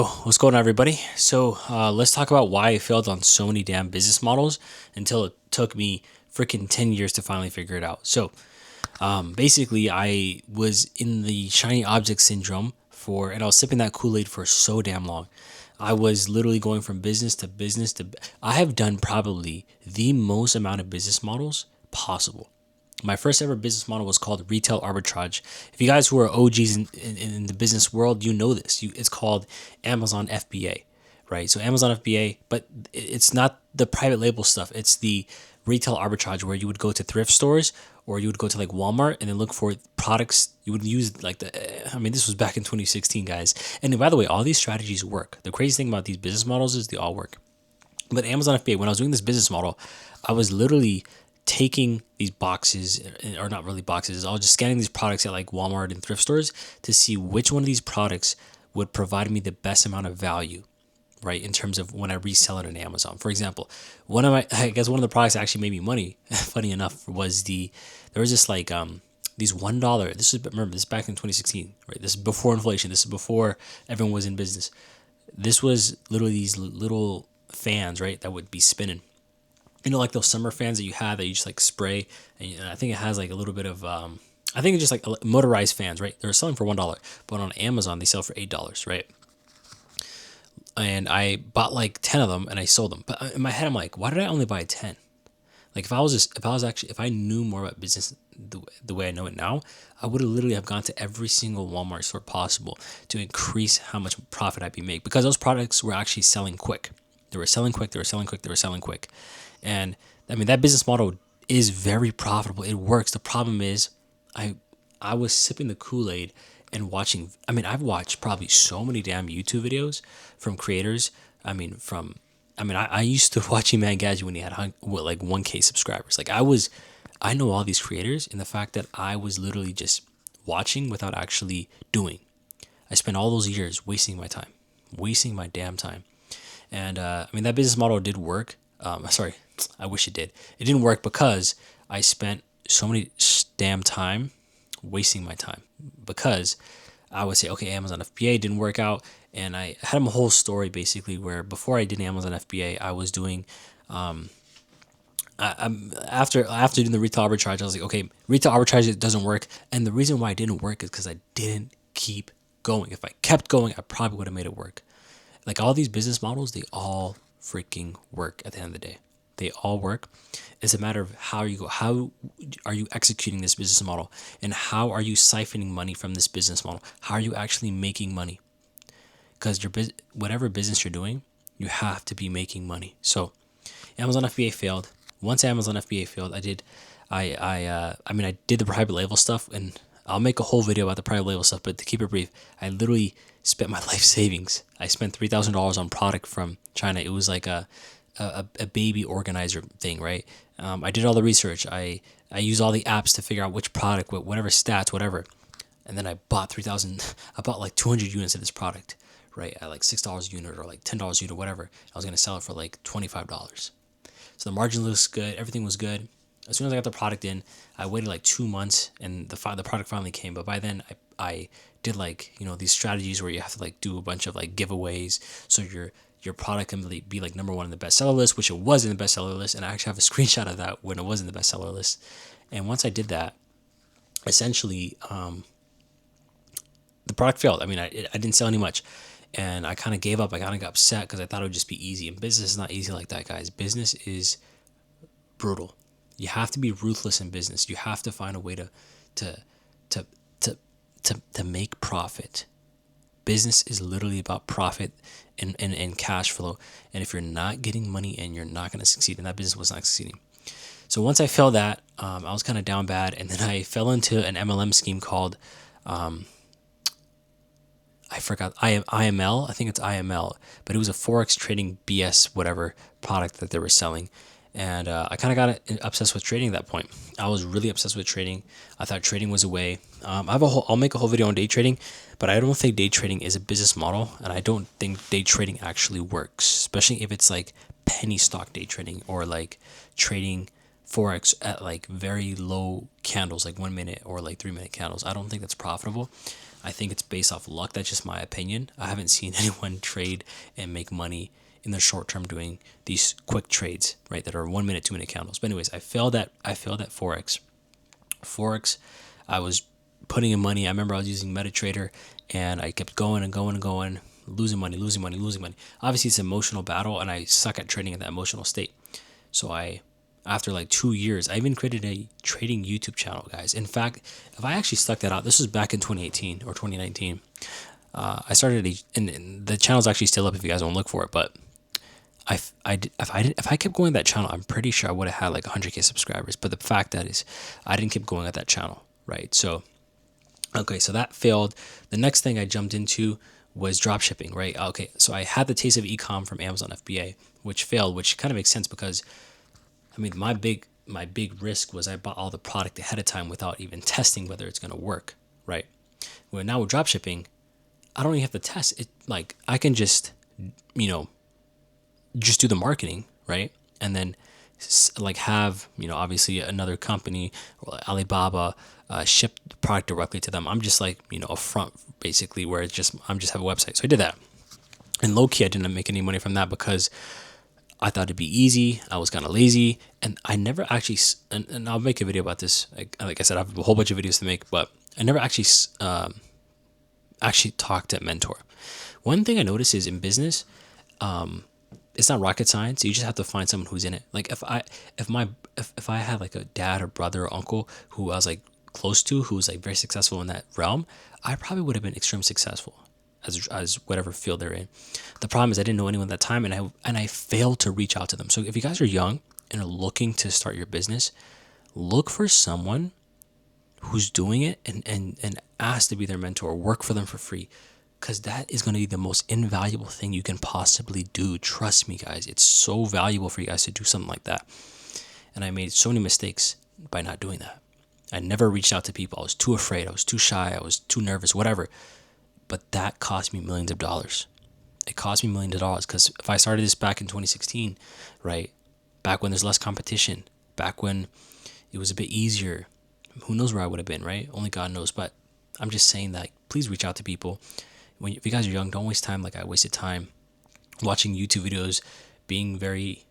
What's going on, everybody? Let's talk about why I failed on so many damn business models until it took me freaking 10 years to finally figure it out. Basically, I was in the shiny object syndrome and I was sipping that Kool Aid for so damn long. I was literally going from business to business I have done probably the most amount of business models possible. My first ever business model was called retail arbitrage. If you guys who are OGs in the business world, you know this. It's called Amazon FBA, right? So Amazon FBA, but it's not the private label stuff. It's the retail arbitrage where you would go to thrift stores or you would go to like Walmart and then look for products. You would use this was back in 2016, guys. And by the way, all these strategies work. The crazy thing about these business models is they all work. But Amazon FBA, when I was doing this business model, I was literally taking these boxes, or not really boxes, I was just scanning these products at like Walmart and thrift stores to see which one of these products would provide me the best amount of value, right? In terms of when I resell it on Amazon. For example, one of the products that actually made me money, funny enough, there was this these $1, remember, this is back in 2016, right? This is before inflation. This is before everyone was in business. This was literally these little fans, right? That would be spinning, like those summer fans that you have that you just like spray, and I think it has like a little bit of I think it's just like motorized fans, right? They're selling for $1, but on Amazon they sell for $8, right? And I bought like 10 of them and I sold them. But in my head I'm like, why did I only buy 10? Like if I knew more about business the way I know it now, I would have literally have gone to every single Walmart store possible to increase how much profit I'd be making, because those products were actually selling quick. They were selling quick. They were selling quick. They were selling quick. And I mean, that business model is very profitable. It works. The problem is I was sipping the Kool-Aid and watching. I mean, I've watched probably so many damn YouTube videos from creators. I used to watch Eman Gadget when he had like 1K subscribers. I know all these creators, and the fact that I was literally just watching without actually doing. I spent all those years wasting my damn time. And that business model did work. Sorry, I wish it did. It didn't work because I spent so many damn time wasting my time, because I would say, okay, Amazon FBA didn't work out. And I had a whole story basically where before I did Amazon FBA, I was doing, after doing the retail arbitrage, I was like, okay, retail arbitrage, it doesn't work. And the reason why it didn't work is because I didn't keep going. If I kept going, I probably would have made it work. Like all these business models, they all freaking work at the end of the day. They all work. It's a matter of how are you executing this business model, and how are you siphoning money from this business model? How are you actually making money? Because whatever business you're doing, you have to be making money. So Amazon FBA failed. Once Amazon FBA failed, I did the private label stuff, and I'll make a whole video about the private label stuff, but to keep it brief, I literally spent my life savings. I spent $3,000 on product from China. It was like a baby organizer thing, right? I did all the research. I used all the apps to figure out which product, whatever stats, whatever. And then I bought like 200 units of this product, right? At like $6 a unit or like $10 a unit, whatever. I was going to sell it for like $25. So the margin looks good. Everything was good. As soon as I got the product in, I waited like 2 months and the product finally came. But by then I did these strategies where you have to like do a bunch of like giveaways. So your product can really be like number one in the bestseller list, which it was in the bestseller list. And I actually have a screenshot of that when it was in the bestseller list. And once I did that, essentially, the product failed. I mean, I didn't sell any much. And I kind of gave up. I kind of got upset because I thought it would just be easy. And business is not easy like that, guys. Business is brutal. You have to be ruthless in business. You have to find a way to make profit. Business is literally about profit and cash flow. And if you're not getting money in, you're not going to succeed. And that business was not succeeding. So once I failed that, I was kind of down bad. And then I fell into an MLM scheme called, I forgot, IML. I think it's IML. But it was a Forex trading BS, whatever product that they were selling. And I kind of got obsessed with trading at that point. I was really obsessed with trading. I thought trading was a way. I'll make a whole video on day trading, but I don't think day trading is a business model, and I don't think day trading actually works, especially if it's like penny stock day trading or like trading Forex at like very low candles, like 1 minute or like 3 minute candles. I don't think that's profitable. I think it's based off luck. That's just my opinion. I haven't seen anyone trade and make money in the short term doing these quick trades, right? That are 1 minute, 2 minute candles. But anyways, I failed at Forex. Forex, I was putting in money. I remember I was using MetaTrader and I kept going and going and going, losing money, losing money, losing money. Obviously, it's an emotional battle and I suck at trading in that emotional state. So after like 2 years, I even created a trading YouTube channel, guys. In fact, if I actually stuck that out, this was back in 2018 or 2019. I started and the channel's actually still up if you guys want to look for it. But if I kept going that channel, I'm pretty sure I would have had like 100K subscribers. But the fact that is, I didn't keep going at that channel, right? So, okay, so that failed. The next thing I jumped into was drop shipping, right? Okay, so I had the taste of ecom from Amazon FBA, which failed, which kind of makes sense because I mean my big risk was I bought all the product ahead of time without even testing whether it's gonna work, right? Well, now with drop shipping, I don't even have to test it. Like I can you know, just do the marketing, right? And then like have, obviously another company or Alibaba ship the product directly to them. I'm just like, a front basically where I'm just have a website. So I did that. And low key, I didn't make any money from that because I thought it'd be easy. I was kind of lazy and I never actually, and I'll make a video about this. Like I said, I have a whole bunch of videos to make, but I never actually talked to a mentor. One thing I noticed is in business, it's not rocket science. You just have to find someone who's in it. Like if I had like a dad or brother or uncle who I was like close to, who was like very successful in that realm, I probably would have been extremely successful as whatever field they're in. The problem is I didn't know anyone at that time, and I failed to reach out to them. So if you guys are young and are looking to start your business, look for someone who's doing it and ask to be their mentor, work for them for free, because that is going to be the most invaluable thing you can possibly do. Trust me, guys, it's so valuable for you guys to do something like that. And I made so many mistakes by not doing that. I never reached out to people. I was too afraid. I was too shy. I was too nervous, whatever. But that cost me millions of dollars. It cost me millions of dollars because if I started this back in 2016, right, back when there's less competition, back when it was a bit easier, who knows where I would have been, right? Only God knows. But I'm just saying that please reach out to people. If you guys are young, don't waste time like I wasted time watching YouTube videos, being very,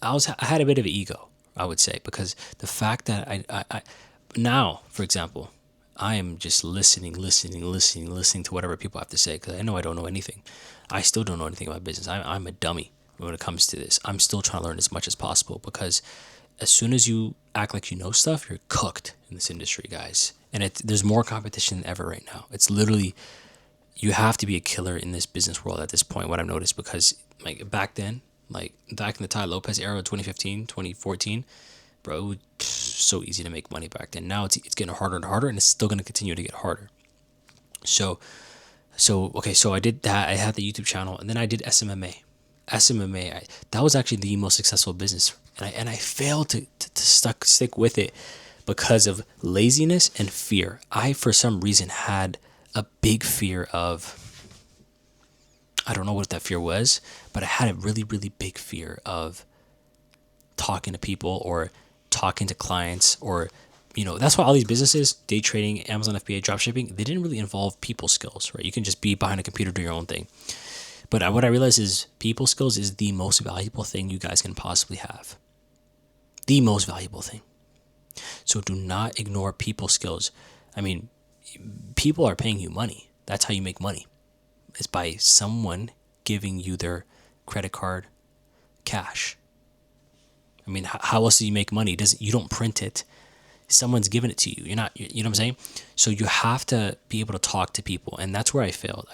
I had a bit of an ego, I would say, because the fact that I now, for example, I am just listening to whatever people have to say because I know I don't know anything. I still don't know anything about business. I'm a dummy when it comes to this. I'm still trying to learn as much as possible because as soon as you act like you know stuff, you're cooked in this industry, guys. And there's more competition than ever right now. It's literally, you have to be a killer in this business world at this point, what I've noticed, because like back then, like back in the Tai Lopez era, 2015, 2014, bro, it was so easy to make money back then. Now it's getting harder and harder, and it's still going to continue to get harder. So okay, so I did that. I had the YouTube channel, and then I did SMMA. That was actually the most successful business, and I failed to stick with it because of laziness and fear. I, for some reason, had a big fear of, I don't know what that fear was, but I had a really, really big fear of talking to people or talking to clients, or that's why all these businesses, day trading, Amazon FBA, dropshipping, they didn't really involve people skills, right? You can just be behind a computer, do your own thing. But what I realized is people skills is the most valuable thing you guys can possibly have. The most valuable thing. So do not ignore people skills. I mean, people are paying you money. That's how you make money. It's by someone giving you their credit card cash. I mean, how else do you make money? You don't print it. Someone's giving it to you. You know what I'm saying? So you have to be able to talk to people, and that's where I failed.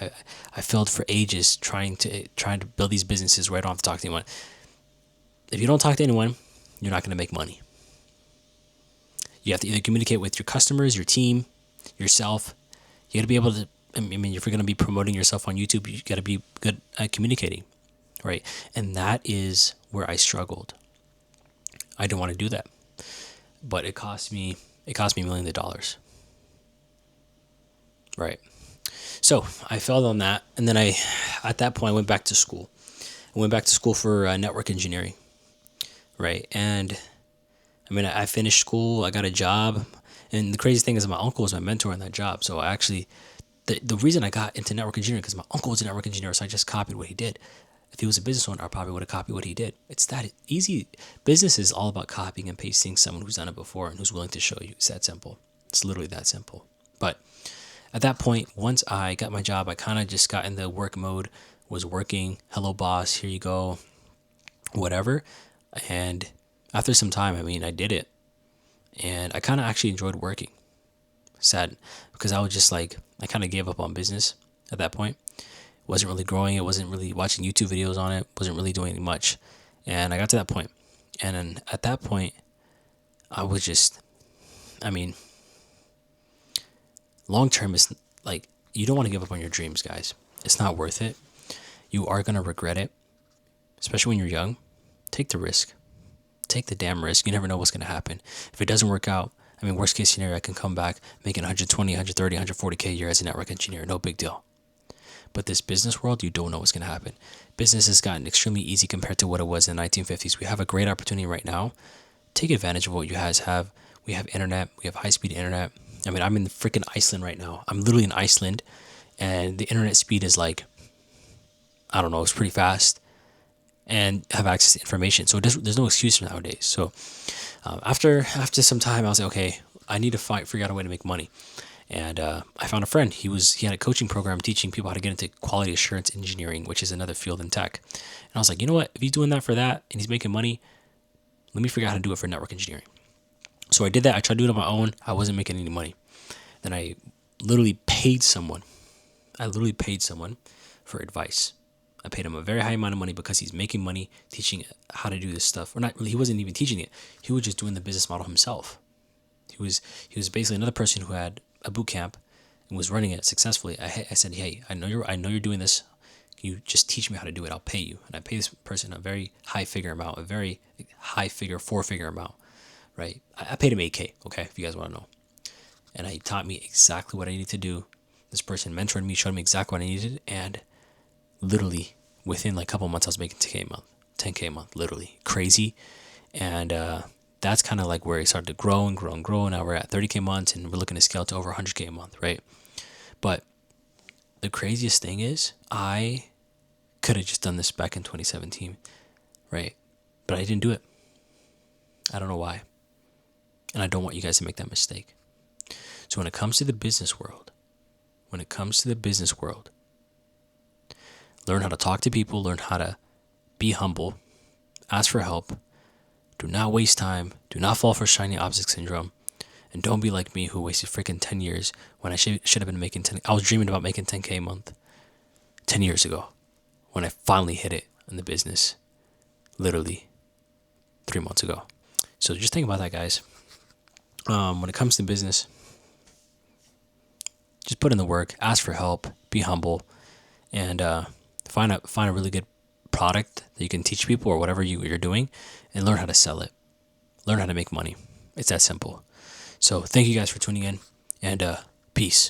I failed for ages trying to build these businesses where I don't have to talk to anyone. If you don't talk to anyone, you're not going to make money. You have to either communicate with your customers, your team, yourself. You got to be able to. I mean, if you're going to be promoting yourself on YouTube, you got to be good at communicating, right? And that is where I struggled. I didn't want to do that, but it cost me millions of dollars, right? So I failed on that, and then at that point, I went back to school. I went back to school for network engineering, right? And I mean, I finished school, I got a job, and the crazy thing is my uncle was my mentor in that job, so I actually the reason I got into network engineering because my uncle was a network engineer, so I just copied what he did. If he was a business owner, I probably would have copied what he did. It's that easy. Business is all about copying and pasting someone who's done it before and who's willing to show you. It's that simple. It's literally that simple. But at that point, once I got my job, I kind of just got in the work mode, was working. Hello, boss. Here you go. Whatever. And after some time, I did it. And I kind of actually enjoyed working. Sad because I was just like, I kind of gave up on business at that point. Wasn't really growing. It wasn't really watching YouTube videos on it. Wasn't really doing much. And I got to that point. And then at that point, I was just, long term is like, you don't want to give up on your dreams, guys. It's not worth it. You are going to regret it, especially when you're young. Take the risk. Take the damn risk. You never know what's going to happen. If it doesn't work out, worst case scenario, I can come back making 120, 130, 140K a year as a network engineer. No big deal. But this business world, you don't know what's going to happen. Business has gotten extremely easy compared to what it was in the 1950s. We have a great opportunity right now. Take advantage of what you guys have. We have internet. We have high-speed internet. I'm in freaking Iceland right now. I'm literally in Iceland. And the internet speed is like, I don't know, it's pretty fast. And have access to information. So there's no excuse nowadays. So after some time, I was like, okay, I need to figure out a way to make money. And I found a friend. He had a coaching program teaching people how to get into quality assurance engineering, which is another field in tech. And I was like, you know what? If he's doing that for that and he's making money, let me figure out how to do it for network engineering. So I did that. I tried to do it on my own. I wasn't making any money. Then I literally paid someone. For advice. I paid him a very high amount of money because he's making money teaching how to do this stuff. Or not really, he wasn't even teaching it. He was just doing the business model himself. He was basically another person who had a boot camp and was running it successfully. I said, hey, I know you're doing this. Can you just teach me how to do it? I'll pay you. And I pay this person a very high figure amount, a very high figure, 4-figure amount, right? I paid him 8K, okay, if you guys want to know. And he taught me exactly what I needed to do. This person mentored me, showed me exactly what I needed, and literally within like a couple months, I was making 10K a month, literally crazy. And that's kind of like where it started to grow and grow and grow. Now we're at 30K months and we're looking to scale to over 100K a month, right? But the craziest thing is I could have just done this back in 2017, right? But I didn't do it. I don't know why. And I don't want you guys to make that mistake. So when it comes to the business world, learn how to talk to people, learn how to be humble, ask for help. Do not waste time. Do not fall for shiny object syndrome. And don't be like me who wasted freaking 10 years when I should have been making 10. I was dreaming about making 10K a month 10 years ago when I finally hit it in the business, literally 3 months ago. So just think about that, guys. When it comes to business, just put in the work, ask for help, be humble, and find a really good product that you can teach people or whatever you're doing, and learn how to sell it. Learn how to make money. It's that simple. So thank you guys for tuning in, and peace.